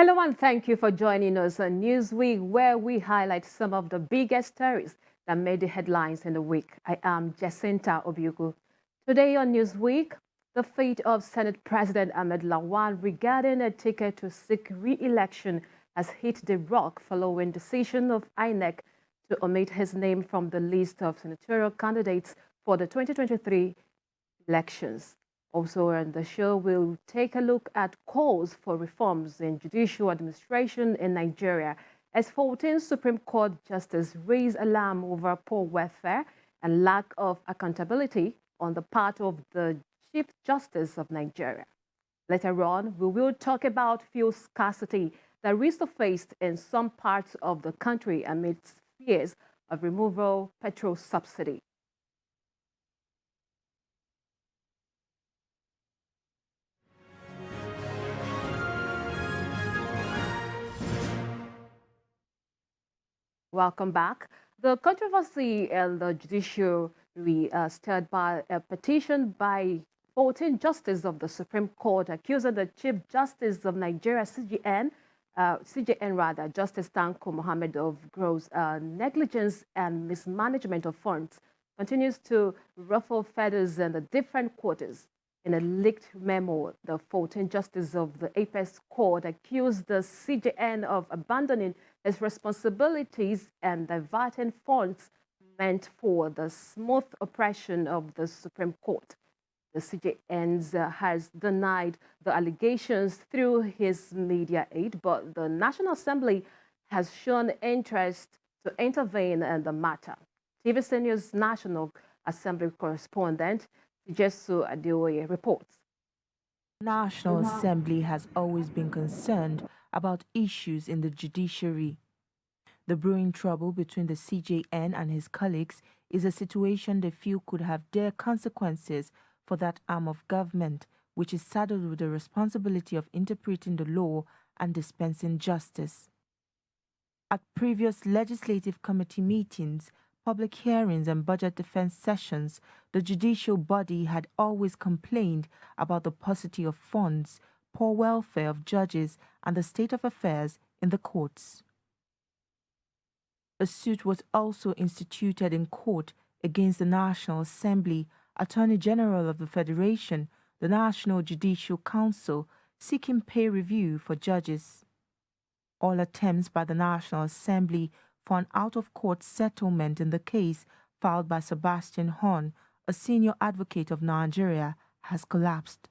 Hello and thank you for joining us on Newsweek, where we highlight some of the biggest stories that made the headlines in the week. I am Jacinta Obiugu. Today on Newsweek, the fate of Senate President Ahmed Lawan regarding a ticket to seek re-election has hit the rock following decision of INEC to omit his name from the list of senatorial candidates for the 2023 elections. Also on the show, we'll take a look at calls for reforms in judicial administration in Nigeria as 14 Supreme Court justices raise alarm over poor welfare and lack of accountability on the part of the Chief Justice of Nigeria. Later on, we will talk about fuel scarcity that resurfaced in some parts of the country amidst fears of removal petrol subsidy. Welcome back. The controversy in the judiciary stirred by a petition by 14 justices of the Supreme Court accusing the Chief Justice of Nigeria, Justice Tanko Mohammed, of gross negligence and mismanagement of funds, continues to ruffle feathers in the different quarters. In a leaked memo, the 14 justices of the Apex Court accused the CJN of abandoning its responsibilities and diverting funds meant for the smooth operation of the Supreme Court. The CJN has denied the allegations through his media aid, but the National Assembly has shown interest to intervene in the matter. TVC News National Assembly correspondent Jesu Adeoye reports. The National Assembly has always been concerned about issues in the judiciary. The brewing trouble between the CJN and his colleagues is a situation they feel could have dire consequences for that arm of government, which is saddled with the responsibility of interpreting the law and dispensing justice. At previous legislative committee meetings, public hearings and budget defense sessions, the judicial body had always complained about the paucity of funds, poor welfare of judges, and the state of affairs in the courts. A suit was also instituted in court against the National Assembly, Attorney General of the Federation, the National Judicial Council, seeking pay review for judges. All attempts by the National Assembly for an out-of-court settlement in the case filed by Sebastian Horn, a senior advocate of Nigeria, has collapsed.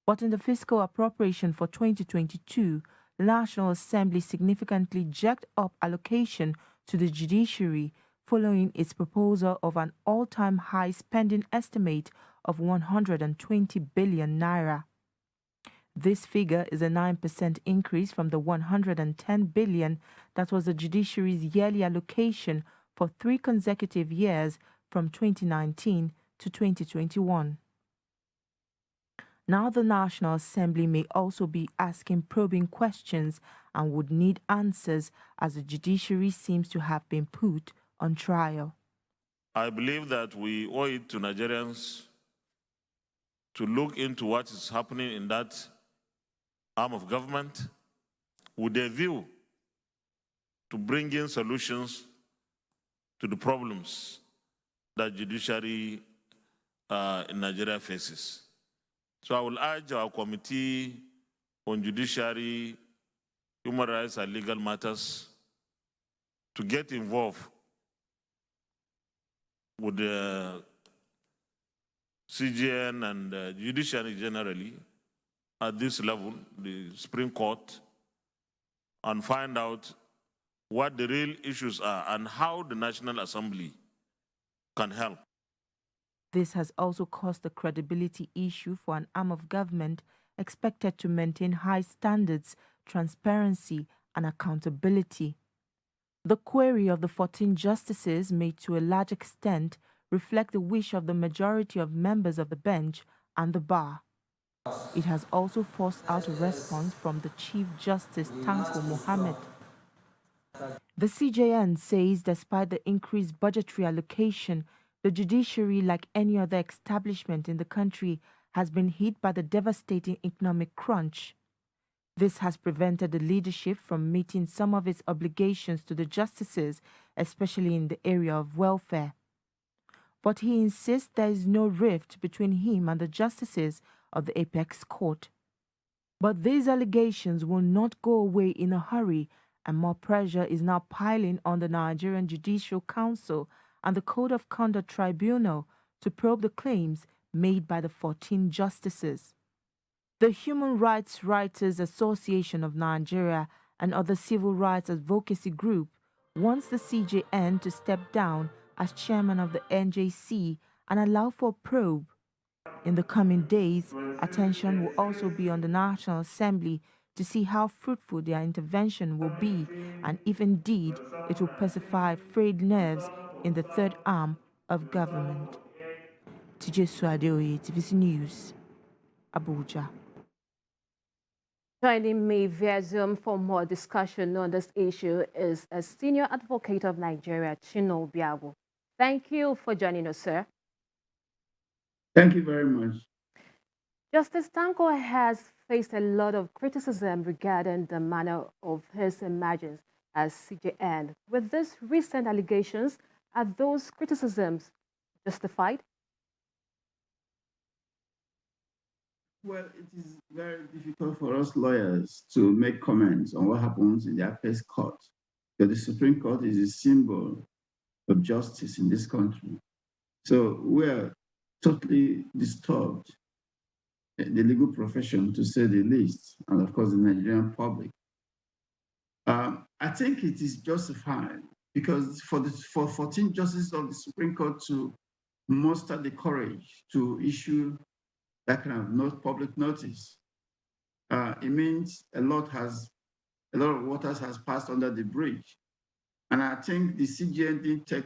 But in the fiscal appropriation for 2022, the National Assembly significantly jacked up allocation to the judiciary following its proposal of an all-time high spending estimate of 120 billion naira. This figure is a 9% increase from the 110 billion that was the judiciary's yearly allocation for 3 consecutive years from 2019 to 2021. Now the National Assembly may also be asking probing questions and would need answers as the judiciary seems to have been put on trial. I believe that we owe it to Nigerians to look into what is happening in that arm of government with a view to bring in solutions to the problems that judiciary in Nigeria faces. So I will urge our Committee on Judiciary, Human Rights and Legal Matters to get involved with the CJN and judiciary generally at this level, the Supreme Court, and find out what the real issues are and how the National Assembly can help. This has also caused a credibility issue for an arm of government expected to maintain high standards, transparency, and accountability. The query of the 14 justices may to a large extent reflect the wish of the majority of members of the bench and the bar. It has also forced out a response from the Chief Justice Tanko Mohammed. The CJN says despite the increased budgetary allocation, the judiciary, like any other establishment in the country, has been hit by the devastating economic crunch. This has prevented the leadership from meeting some of its obligations to the justices, especially in the area of welfare. But he insists there is no rift between him and the justices of the apex court. But these allegations will not go away in a hurry, and more pressure is now piling on the Nigerian Judicial Council and the Code of Conduct Tribunal to probe the claims made by the 14 justices. The Human Rights Writers Association of Nigeria and other civil rights advocacy group wants the CJN to step down as chairman of the NJC and allow for a probe. In the coming days, attention will also be on the National Assembly to see how fruitful their intervention will be and if indeed it will pacify frayed nerves in the third arm of government. TJ Suadeoye, TVC News, Abuja. Joining me via Zoom for more discussion on this issue is a senior advocate of Nigeria, Chino Biabu. Thank you for joining us, sir. Thank you very much. Justice Tanko has faced a lot of criticism regarding the manner of his emergence as CJN. With these recent allegations, are those criticisms justified? Well, it is very difficult for us lawyers to make comments on what happens in the apex court, because the Supreme Court is a symbol of justice in this country. So we are totally disturbed, the legal profession, to say the least, and of course the Nigerian public. I think it is justified because for 14 justices of the Supreme Court to muster the courage to issue that kind of public notice, it means a lot of waters has passed under the bridge. And I think the CJN didn't take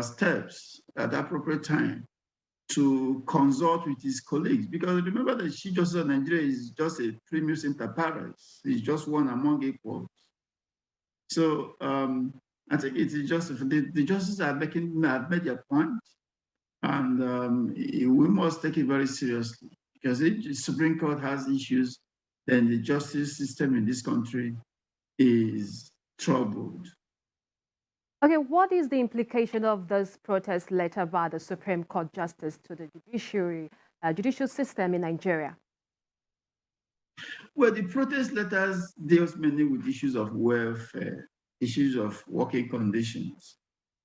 steps at the appropriate time to consult with his colleagues, because remember that Chief Justice of Nigeria is just a primus inter pares. He's just one among equals. So I think it is just the justices have made their point, and we must take it very seriously, because if the Supreme Court has issues, then the justice system in this country is troubled. Okay, what is the implication of this protest letter by the Supreme Court Justice to the judicial system in Nigeria? Well, the protest letters deals mainly with issues of welfare, issues of working conditions.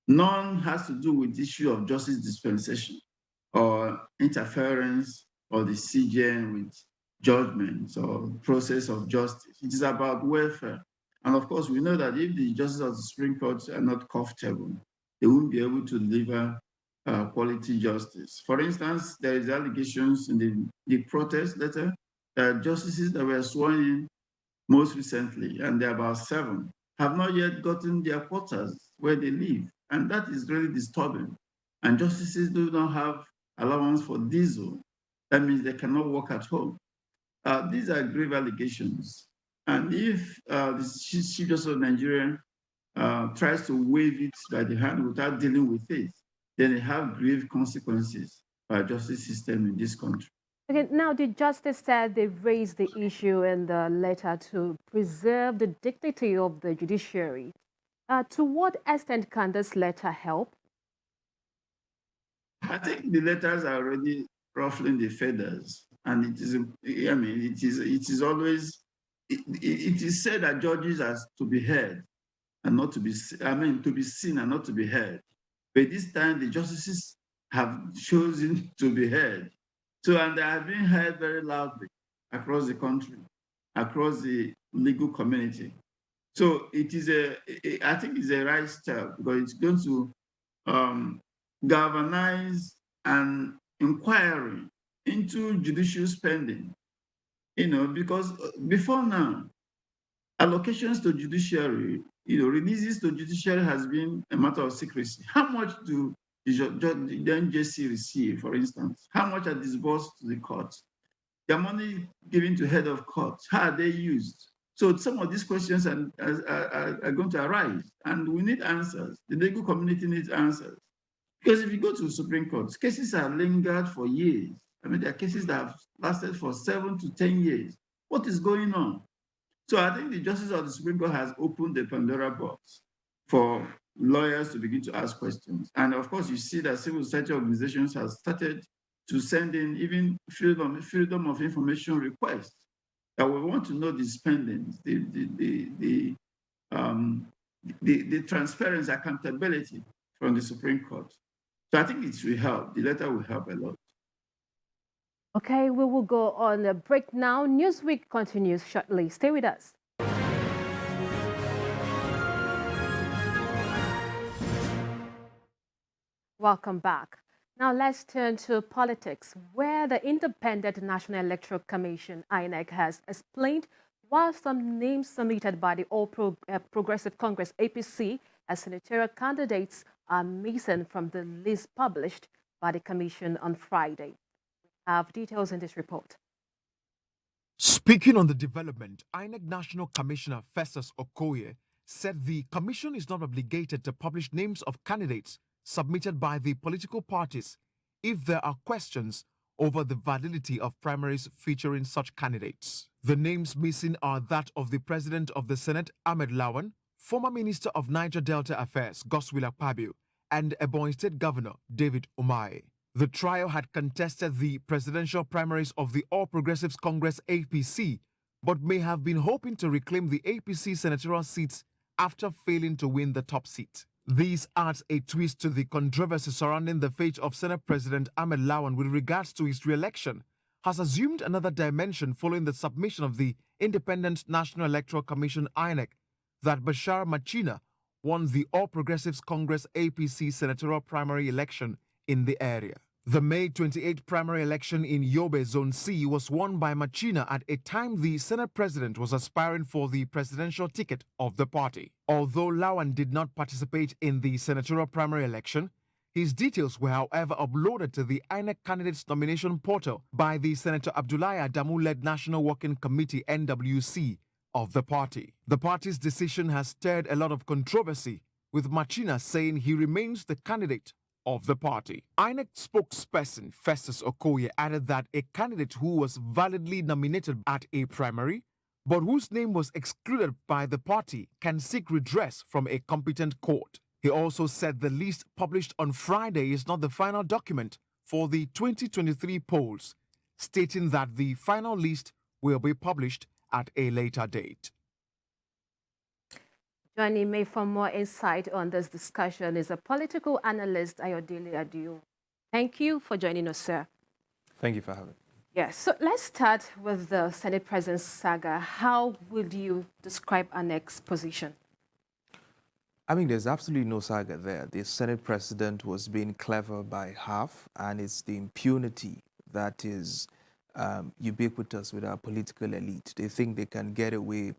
None has to do with the issue of justice dispensation or interference or the CJN with judgments or process of justice. It is about welfare. And of course, we know that if the justices of the Supreme Court are not comfortable, they won't be able to deliver quality justice. For instance, there is allegations in the protest letter that justices that were sworn in most recently, and there are about 7, have not yet gotten their quarters where they live. And that is really disturbing. And justices do not have allowance for diesel. That means they cannot work at home. These are grave allegations. And if the Chief Justice of Nigeria tries to wave it by the hand without dealing with it, then it have grave consequences for our justice system in this country. Okay, now the justice said they raised the issue in the letter to preserve the dignity of the judiciary. To what extent can this letter help? I think the letters are already ruffling the feathers, and it is. I mean, it is always. It is said that judges are to be heard and not to be. To be seen and not to be heard. But this time, the justices have chosen to be heard. So, and they have been heard very loudly across the country, across the legal community. So it is I think it's a right step, because it's going to galvanize an inquiry into judicial spending. Because before now, allocations to judiciary, releases to judiciary has been a matter of secrecy. How much do the NJC receive, for instance? How much are disbursed to the courts? Their money given to head of courts, how are they used? So some of these questions are going to arise, and we need answers. The legal community needs answers. Because if you go to the Supreme Court, cases are lingered for years. I mean, there are cases that have lasted for 7 to 10 years. What is going on? So I think the Justice of the Supreme Court has opened the Pandora box for lawyers to begin to ask questions. And of course, you see that civil society organizations have started to send in even freedom of information requests that we want to know the spendings, the transparency, accountability from the Supreme Court. So I think it will help. The letter will help a lot. Okay, we will go on a break now. Newsweek continues shortly. Stay with us. Welcome back. Now let's turn to politics, where the Independent National Electoral Commission, INEC, has explained why some names submitted by the Progressive Congress APC as senatorial candidates are missing from the list published by the commission on Friday. We have details in this report. Speaking on the development, INEC National Commissioner Festus Okoye said the commission is not obligated to publish names of candidates submitted by the political parties if there are questions over the validity of primaries featuring such candidates. The names missing are that of the President of the Senate, Ahmed Lawan, former Minister of Niger Delta Affairs, Godswill Akpabio, and Ebonyi State Governor, David Umahi. The trio had contested the presidential primaries of the All Progressives Congress APC, but may have been hoping to reclaim the APC senatorial seats after failing to win the top seat. This adds a twist to the controversy surrounding the fate of Senate President Ahmed Lawan with regards to his re-election, has assumed another dimension following the submission of the Independent National Electoral Commission INEC that Bashar Machina won the All Progressives Congress APC senatorial primary election in the area. The May 28 primary election in Yobe Zone C was won by Machina at a time the Senate President was aspiring for the presidential ticket of the party. Although Lawan did not participate in the senatorial primary election, his details were however uploaded to the INEC candidates nomination portal by the Senator Abdullahi Adamu-led National Working Committee NWC of the party. The party's decision has stirred a lot of controversy, with Machina saying he remains the candidate of the party. INEC spokesperson Festus Okoye added that a candidate who was validly nominated at a primary but whose name was excluded by the party can seek redress from a competent court. He also said the list published on Friday is not the final document for the 2023 polls, stating that the final list will be published at a later date. Joining me for more insight on this discussion is a political analyst, Ayodele Adio. Thank you for joining us, sir. Thank you for having me. Yes, so let's start with the Senate President saga. How would you describe INEC's position? I mean, there's absolutely no saga there. The Senate President was being clever by half, and it's the impunity that is ubiquitous with our political elite. They think they can get away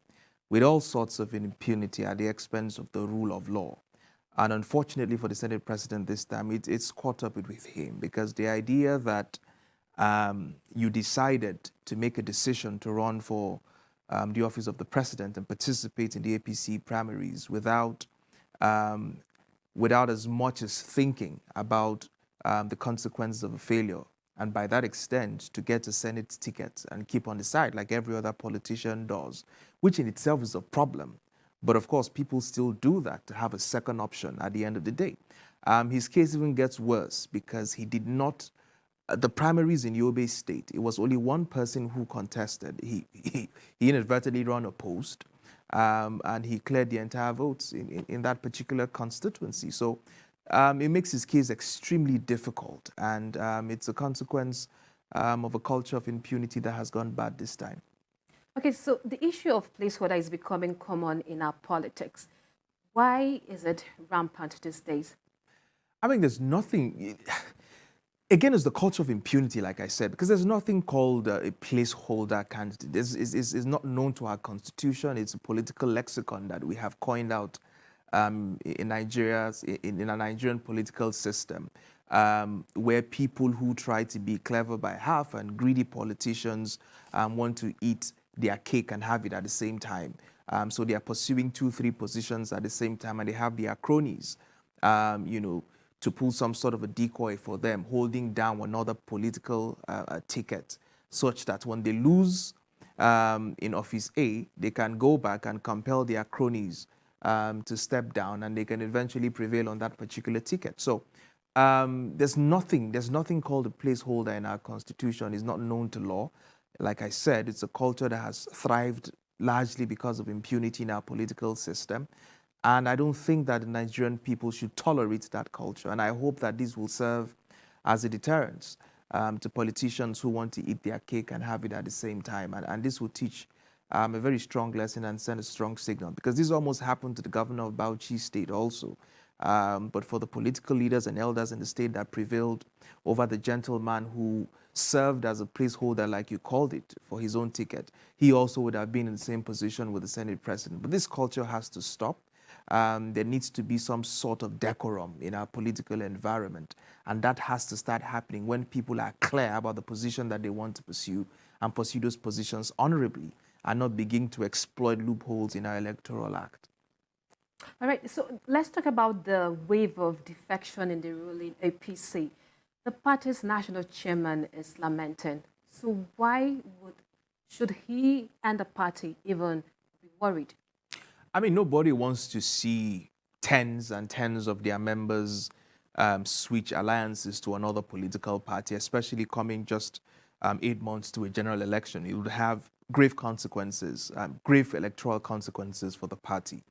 with all sorts of impunity at the expense of the rule of law. And unfortunately for the Senate President this time, it's caught up with him, because the idea that you decided to make a decision to run for the office of the President and participate in the APC primaries without as much as thinking about the consequences of a failure, and by that extent to get a Senate ticket and keep on the side like every other politician does, which in itself is a problem. But of course, people still do that to have a second option at the end of the day. His case even gets worse because he did not, the primaries in Yobe State, it was only one person who contested. He inadvertently ran opposed, and he cleared the entire votes in that particular constituency. So it makes his case extremely difficult, and it's a consequence of a culture of impunity that has gone bad this time. Okay, so the issue of placeholder is becoming common in our politics. Why is it rampant these days? I mean, there's nothing, again, it's the culture of impunity, like I said, because there's nothing called a placeholder candidate. It's not known to our constitution. It's a political lexicon that we have coined out in Nigeria, in a Nigerian political system, where people who try to be clever by half and greedy politicians want to eat their cake and have it at the same time. So they are pursuing 2-3 positions at the same time, and they have their cronies, to pull some sort of a decoy for them, holding down another political ticket, such that when they lose in Office A, they can go back and compel their cronies to step down, and they can eventually prevail on that particular ticket. So there's nothing called a placeholder in our constitution. It's not known to law. Like I said, it's a culture that has thrived largely because of impunity in our political system. And I don't think that the Nigerian people should tolerate that culture. And I hope that this will serve as a deterrent to politicians who want to eat their cake and have it at the same time. And this will teach a very strong lesson and send a strong signal, because this almost happened to the governor of Bauchi State also. But for the political leaders and elders in the state that prevailed over the gentleman who served as a placeholder, like you called it, for his own ticket, he also would have been in the same position with the Senate president. But this culture has to stop. There needs to be some sort of decorum in our political environment. And that has to start happening when people are clear about the position that they want to pursue and pursue those positions honorably and not begin to exploit loopholes in our electoral act. All right, so let's talk about the wave of defection in the ruling APC. The party's national chairman is lamenting. So why should he and the party even be worried? I mean, nobody wants to see tens and tens of their members switch alliances to another political party, especially coming just 8 months to a general election. It would have grave consequences, grave electoral consequences for the party.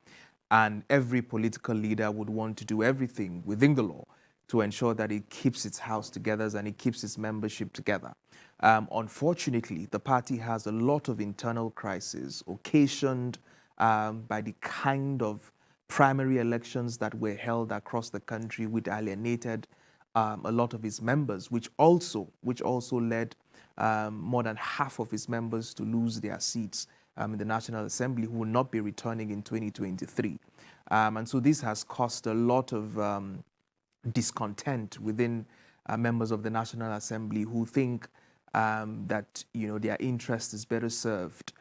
And every political leader would want to do everything within the law to ensure that it keeps its house together and it keeps its membership together. Unfortunately, the party has a lot of internal crises occasioned by the kind of primary elections that were held across the country, which alienated a lot of its members, which also led more than half of its members to lose their seats in the National Assembly, who will not be returning in 2023. And so this has caused a lot of discontent within members of the National Assembly who think that their interest is better served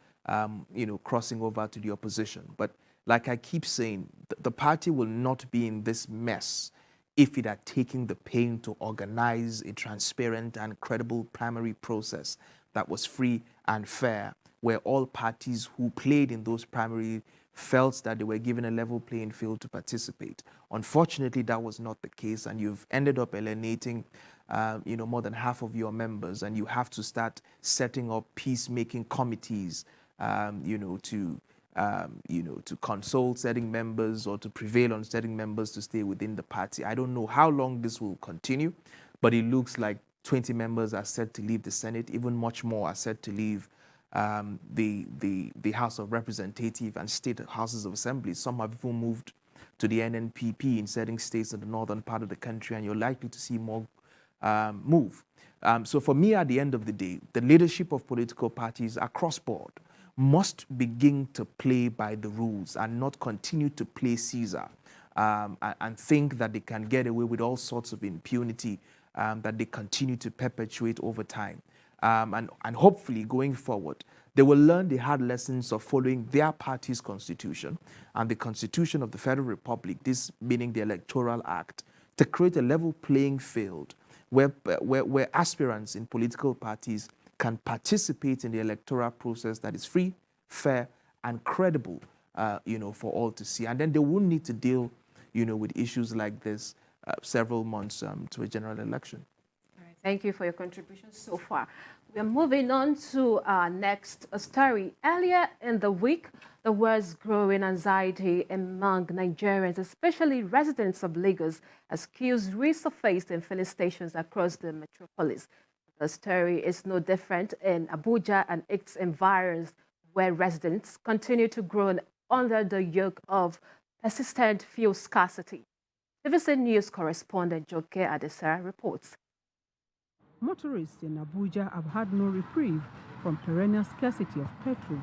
crossing over to the opposition. But like I keep saying, the party will not be in this mess if it had taken the pain to organize a transparent and credible primary process that was free and fair, where all parties who played in those primary felt that they were given a level playing field to participate. Unfortunately, that was not the case, and you've ended up alienating more than half of your members, and you have to start setting up peacemaking committees to console certain members or to prevail on certain members to stay within the party. I don't know how long this will continue, but it looks like 20 members are set to leave the Senate. Even much more are set to leave the House of Representatives and state houses of assembly. Some have even moved to the NNPP in certain states in the northern part of the country, and you're likely to see more move. So for me, at the end of the day, the leadership of political parties across board must begin to play by the rules and not continue to play Caesar and think that they can get away with all sorts of impunity that they continue to perpetuate over time. And hopefully going forward, they will learn the hard lessons of following their party's constitution and the Constitution of the Federal Republic, this meaning the Electoral Act, to create a level playing field where aspirants in political parties can participate in the electoral process that is free, fair, and credible, for all to see. And then they won't need to deal, with issues like this several months to a general election. All right, thank you for your contribution so far. We are moving on to our next story. Earlier in the week, there was growing anxiety among Nigerians, especially residents of Lagos, as queues resurfaced in filling stations across the metropolis. The story is no different in Abuja and its environs, where residents continue to groan under the yoke of persistent fuel scarcity. TVC News correspondent Joke Adesara reports. Motorists in Abuja have had no reprieve from perennial scarcity of petrol.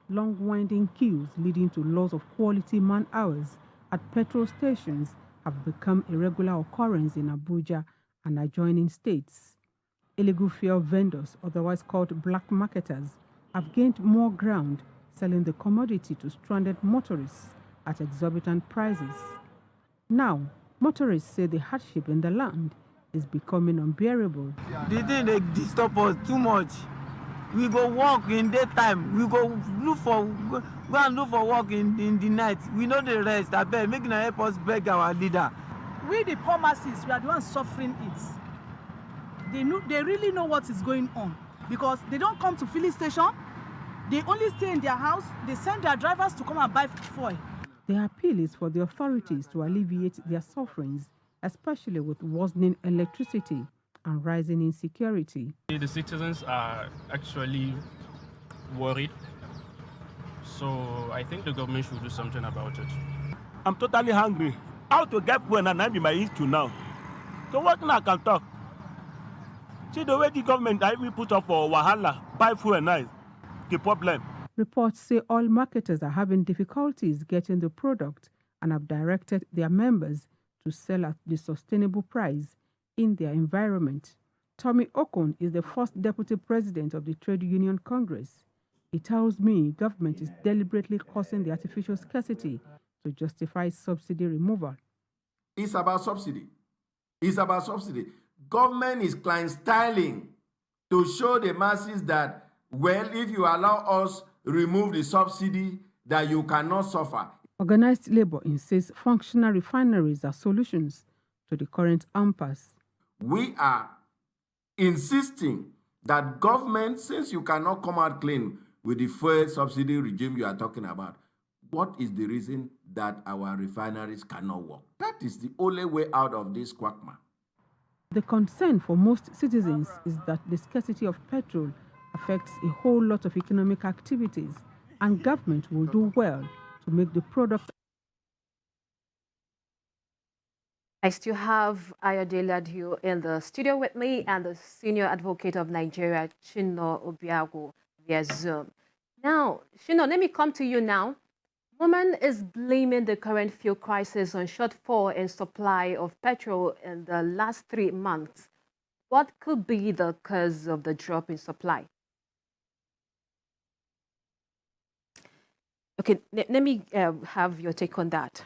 Long winding queues leading to loss of quality man hours at petrol stations have become a regular occurrence in Abuja and adjoining states. Illegal fuel vendors, otherwise called black marketers, have gained more ground selling the commodity to stranded motorists at exorbitant prices. Now, motorists say the hardship in the land is becoming unbearable. The thing they disturb us too much. We go work in daytime. We go go and look for work in the night. We know the rest. I beg, make una help us beg our leader. We the poor masses, we are the ones suffering it. They really know what is going on because they don't come to filling station. They only stay in their house. They send their drivers to come and buy fuel. Their appeal is for the authorities to alleviate their sufferings, especially with worsening electricity and rising insecurity. The citizens are actually worried, so I think the government should do something about it. I'm totally hungry. How to get food and I'm in my issue now. So what now I can talk? See the way the government I will put up for Wahala, buy food and nice. The problem. Reports say all marketers are having difficulties getting the product and have directed their members to sell at the sustainable price in their environment. Tommy Okon is the first deputy president of the Trade Union Congress. He tells me government is deliberately causing the artificial scarcity to justify subsidy removal. It's about subsidy. It's about subsidy. Government is clienteling to show the masses that, well, if you allow us remove the subsidy, that you cannot suffer. Organized labor insists functional refineries are solutions to the current impasse. We are insisting that government, since you cannot come out clean with the fuel subsidy regime you are talking about, what is the reason that our refineries cannot work? That is the only way out of this quagmire. The concern for most citizens is that the scarcity of petrol affects a whole lot of economic activities, and government will do well to make the product. I still have Ayode Ladio in the studio with me and the senior advocate of Nigeria, Chino Obiago, via Zoom. Now, Chino, let me come to you now. Woman is blaming the current fuel crisis on shortfall in supply of petrol in the last 3 months. What could be the cause of the drop in supply? Okay, let me have your take on that.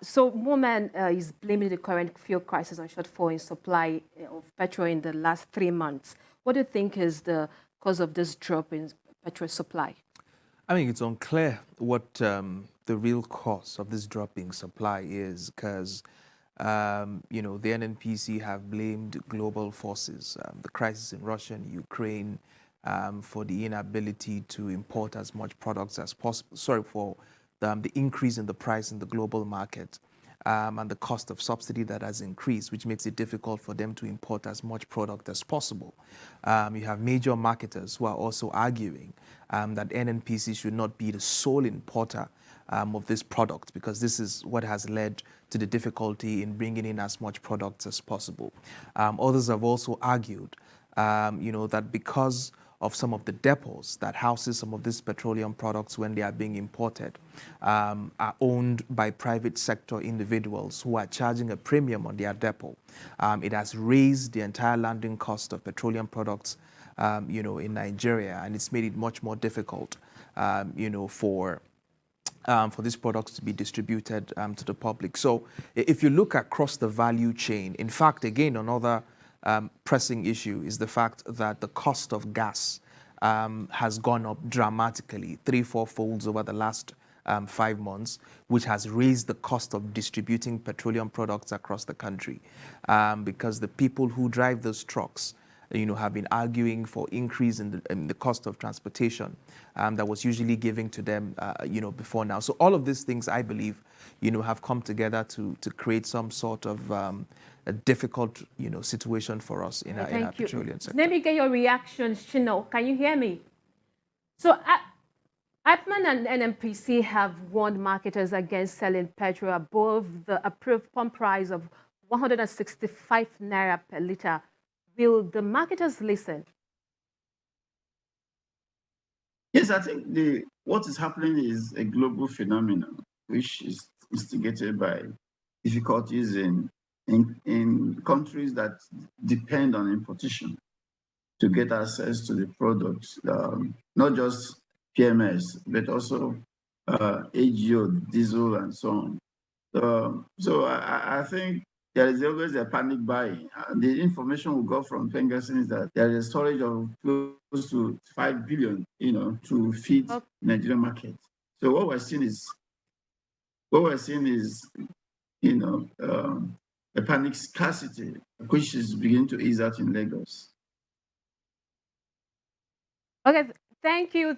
So Woman is blaming the current fuel crisis on shortfall in supply of petrol in the last 3 months. What do you think is the cause of this drop in petrol supply? I mean, it's unclear what the real cause of this dropping supply is because, you know, the NNPC have blamed global forces, the crisis in Russia and Ukraine, for the inability to import as much products as possible. Sorry, for the increase in the price in the global market and the cost of subsidy that has increased, which makes it difficult for them to import as much product as possible. You have major marketers who are also arguing that NNPC should not be the sole importer of this product because this is what has led to the difficulty in bringing in as much products as possible. Others have also argued, you know, that because of some of the depots that houses some of these petroleum products when they are being imported are owned by private sector individuals who are charging a premium on their depot. It has raised the entire landing cost of petroleum products, you know, in Nigeria, and it's made it much more difficult, you know, for these products to be distributed to the public. So if you look across the value chain, in fact, again, another pressing issue is the fact that the cost of gas has gone up dramatically, 3-4 folds over the last 5 months, which has raised the cost of distributing petroleum products across the country because the people who drive those trucks, you know, have been arguing for increase in the cost of transportation that was usually given to them, you know, before now. So all of these things, I believe, you know, have come together to create some sort of a difficult, you know, situation for us in our petroleum sector. Let me get your reaction, Shino. Can you hear me? So APMAN and NNPC have warned marketers against selling petrol above the approved pump price of 165 naira per litre. Will the marketers listen? Yes, I think what is happening is a global phenomenon, which is instigated by difficulties in countries that depend on importation to get access to the products, not just PMS, but also AGO, diesel, and so on. So I think there is always a panic buying. The information we got from Pengasson is that there is a storage of close to 5 billion, to feed Nigerian market. So what we're seeing is, a panic scarcity, which is beginning to ease out in Lagos. Okay, thank you,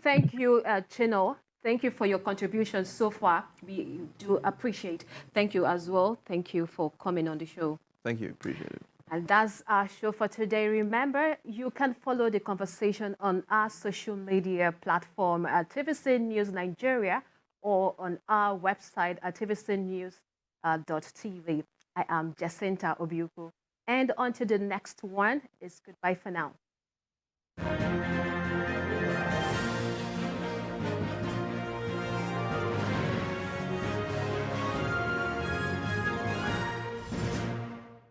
Chino. Thank you for your contribution so far. We do appreciate. Thank you as well. Thank you for coming on the show. Thank you, appreciate it. And that's our show for today. Remember, you can follow the conversation on our social media platform at TVC News Nigeria or on our website at tvcnews.tv. I am Jacinta Obiuku. And until the next one, it's goodbye for now.